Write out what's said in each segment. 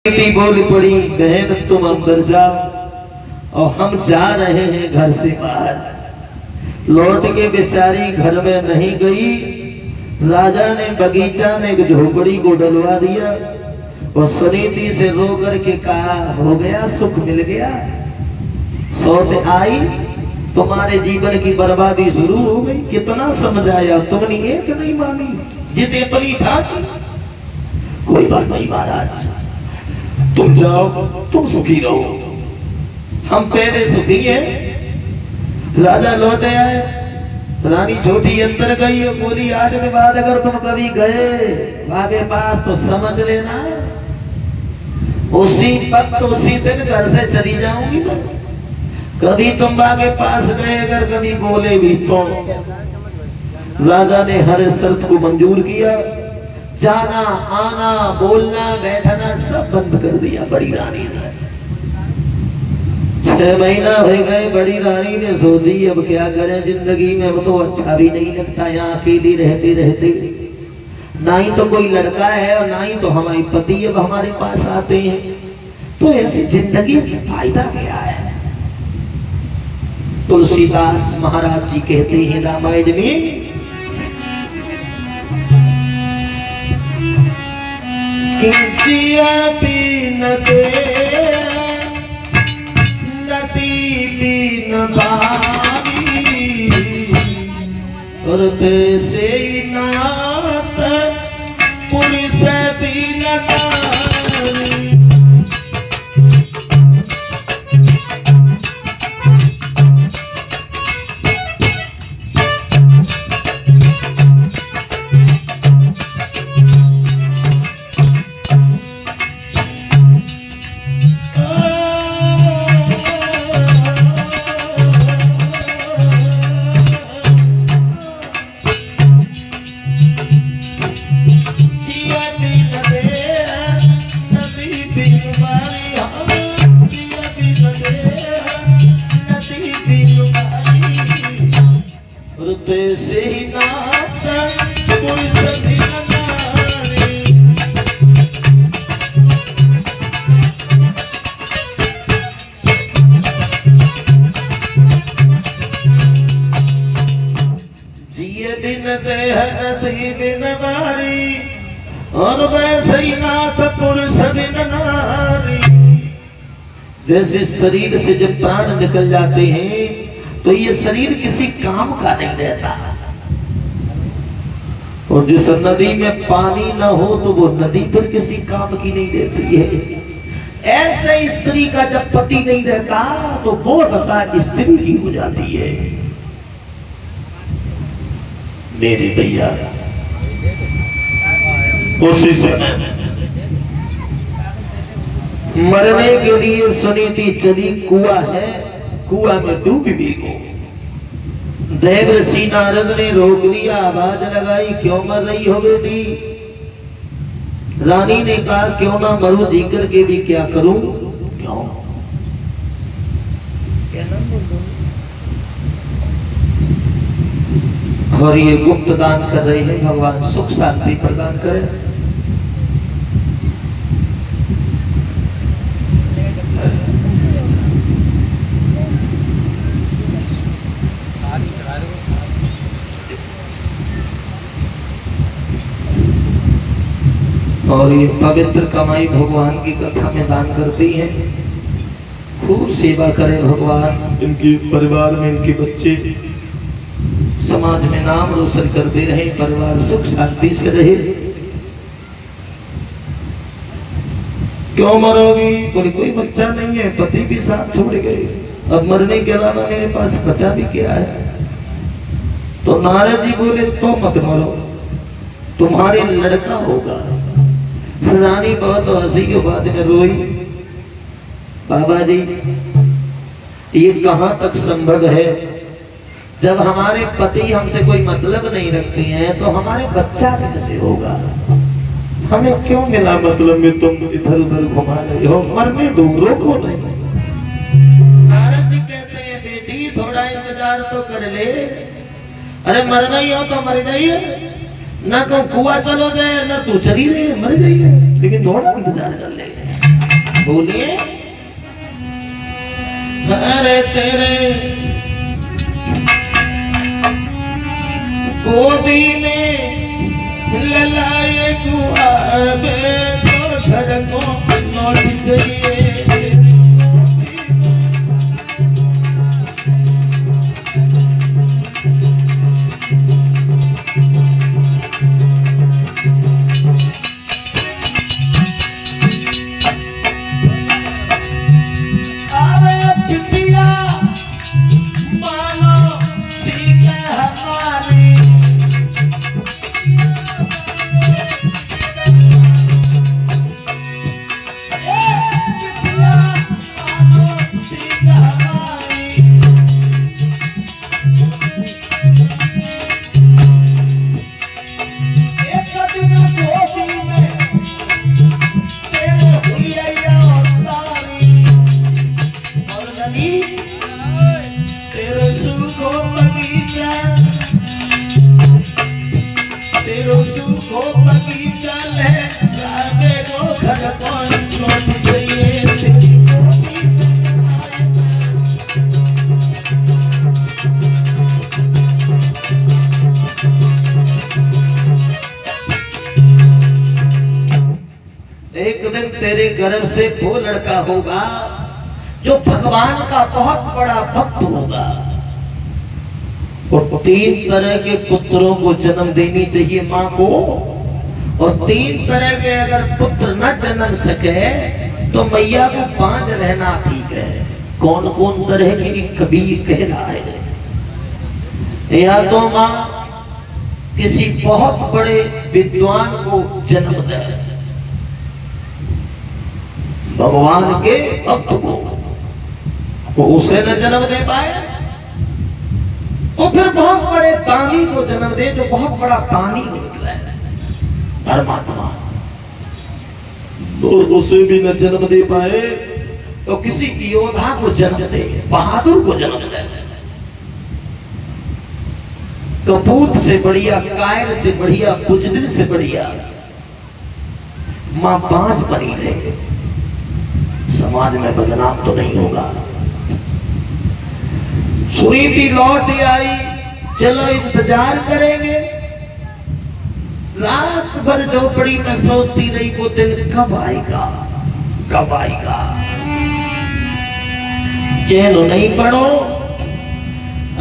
बोल पड़ी, बहन तुम अंदर जाओ और हम जा रहे हैं घर से बाहर। लौट के बेचारी घर में नहीं गई। राजा ने बगीचा में एक झोपड़ी को डलवा दिया और सुनीति से रो करके कहा, हो गया, सुख मिल गया, सौत आई, तुम्हारे जीवन की बर्बादी शुरू हो गई। कितना समझाया तुमने, एक नहीं मानी, जिद अपनी ठाकी। कोई बात नहीं महाराज, तुम जाओ, तुम सुखी रहो, हम पहले सुखी हैं। राजा लौटे आए, रानी छोटी अंदर गई और बोली, आज के बाद अगर तुम कभी गए आगे पास तो समझ लेना उसी वक्त उसी दिन घर से चली जाऊंगी मैं। कभी तुम आगे पास गए अगर कभी बोले भी तो। राजा ने हर शर्त को मंजूर किया, जाना आना बोलना बैठना सब बंद कर दिया बड़ी रानी से। 6 महीना हो गए, बड़ी रानी ने सोची अब क्या करें जिंदगी में, अब तो अच्छा भी नहीं लगता यहाँ अकेली रहते रहते। ना ही तो कोई लड़का है और ना ही तो हमारे पति अब हमारे पास आते हैं, तो ऐसी जिंदगी से फायदा क्या है। तुलसीदास महाराज जी कहते हैं रामायण में, जिया बिन दे नदी बिन बारी, और तैसे नात पुरुष बिन नारी। और वैसे ही नाथ पुरुष बिन नारी। जैसे शरीर से जब प्राण निकल जाते हैं तो ये शरीर किसी काम का नहीं रहता, और जिस नदी में पानी ना हो तो वो नदी फिर किसी काम की नहीं रहती है। ऐसे स्त्री का जब पति नहीं रहता तो वो दशा स्त्री की हो जाती है। मेरे भैया उसी समय मरने के लिए सुनीति चली, कुआं है, कुआं में डूब भी गई। देवर्षि नारद ने रोक लिया, आवाज लगाई, क्यों मर रही हो बेटी। रानी ने कहा, क्यों ना मरूं, जी करके भी क्या करूं। क्यों? और ये गुप्त दान कर रहे हैं, भगवान सुख शांति प्रदान करें। और ये पवित्र कमाई भगवान की कथा में दान करती हैं। खूब सेवा करें भगवान, इनके परिवार में इनके बच्चे समाज में नाम रोशन करते रहे, परिवार सुख शांति से रहे। क्यों मरोगी, कोई बच्चा नहीं है, पति भी साथ छोड़ गए, अब मरने के अलावा मेरे पास बचा भी क्या है। तो नारद जी बोले, तो मत मरो, तुम्हारे लड़का होगा। रानी बहुत हंसी के बाद में रोई, बाबा जी ये कहां तक संभव है, जब हमारे पति हमसे कोई मतलब नहीं रखते हैं तो हमारे बच्चा कैसे होगा। हमें क्यों मिला मतलब में तुम इधर उधर घुमा रहे हो, मरने दो, रोको नहीं। नारद जी कहते हैं, बेटी थोड़ा इंतजार तो कर ले, अरे मरना ही हो तो मर जाइए, ना तो कुआं चलो जाए ना तू चली रहे मर जाइए, लेकिन थोड़ा इंतजार कर ले। बोलिए। अरे तेरे गोदी में ललाए गुआबे तो घर को लौट जाइए। एक दिन तेरे गर्भ से वो लड़का होगा जो भगवान का बहुत बड़ा भक्त होगा और 3 तरह के पुत्रों को जन्म देनी चाहिए माँ को। और 3 तरह के अगर पुत्र न जन्म सके तो मैया को बांझ रहना ठीक है। कौन कौन तरह की कबीर कह रहा है। या तो माँ किसी बहुत बड़े विद्वान को जन्म दे, भगवान के भक्त को, वो उसे न जन्म दे पाए और फिर बहुत बड़े दानी को जन्म दे जो बहुत बड़ा दानी हो निकला है परमात्मा। और उसे भी न जन्म दे पाए तो किसी योद्धा को जन्म दे, बहादुर को जन्म दे। कपूत से बढ़िया, कायर से बढ़िया, बुजदिल से बढ़िया मां बांझ बनी रहे, समाज में बदनाम तो नहीं होगा। सुरीति लौट आई, चलो इंतजार करेंगे। रात भर झोपड़ी में सोचती रही वो दिन कब आएगा, कब आएगा। चैन नहीं पड़ो,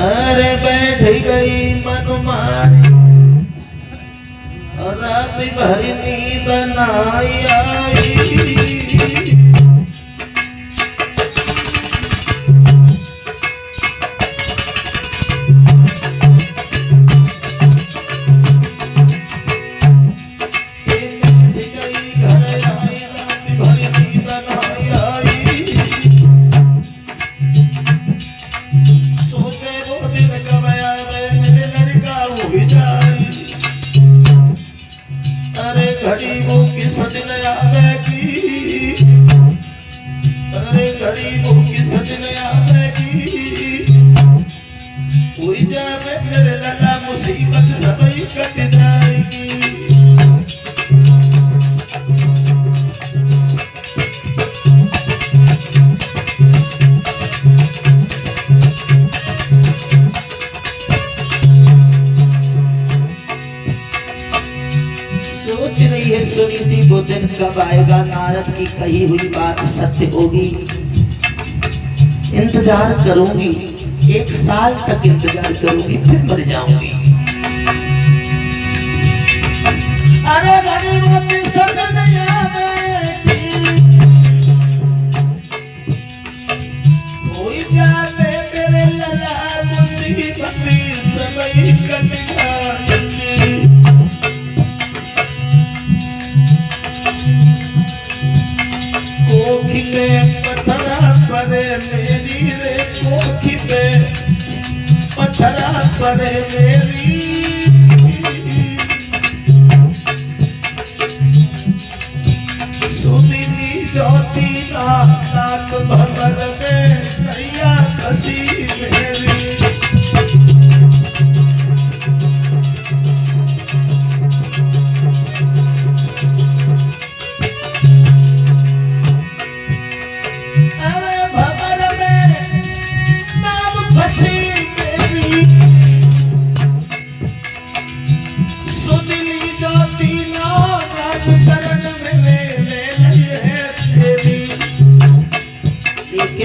अरे बैठ गई मन मारी, रात भर नींद न आई। सुनीति वो दिन कब आएगा, नारद की कही हुई बात सत्य होगी। इंतजार करूंगी, 1 साल तक इंतजार करूंगी, फिर मर जाऊंगी। अरे कोई जाने तेरे लला मुसीबत समय कटना। कोखी पे पत्थरा पड़े मेरी रे, कोखी पे पत्थरा पड़े मेरी। सुनीति ज्योति नाथ भंवर में नैया फंसी मेरी।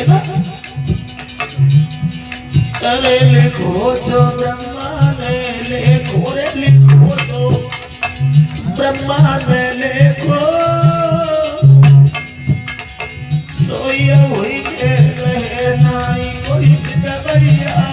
ना। अरे लिखो जो ब्रह्मा ने लिखो रे लिखो जो ब्रह्मा ने लिखो सोई हुई के रहना कोई जगरिया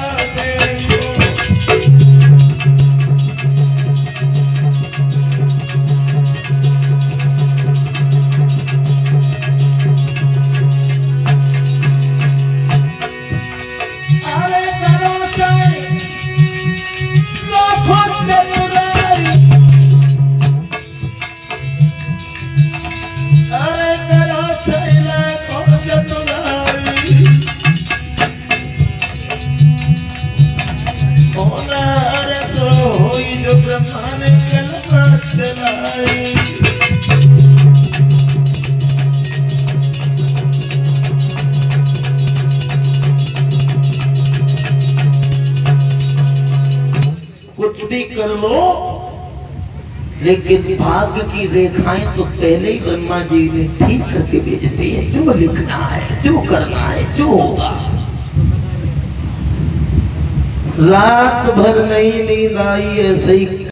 कुछ भी कर लो, लेकिन भाग्य की रेखाएं तो पहले ही ब्रह्मा जी ने ठीक करके भेज दी है। जो लिखना है, जो करना है, जो होगा। रात भर नहीं नींद आई, ऐसे ही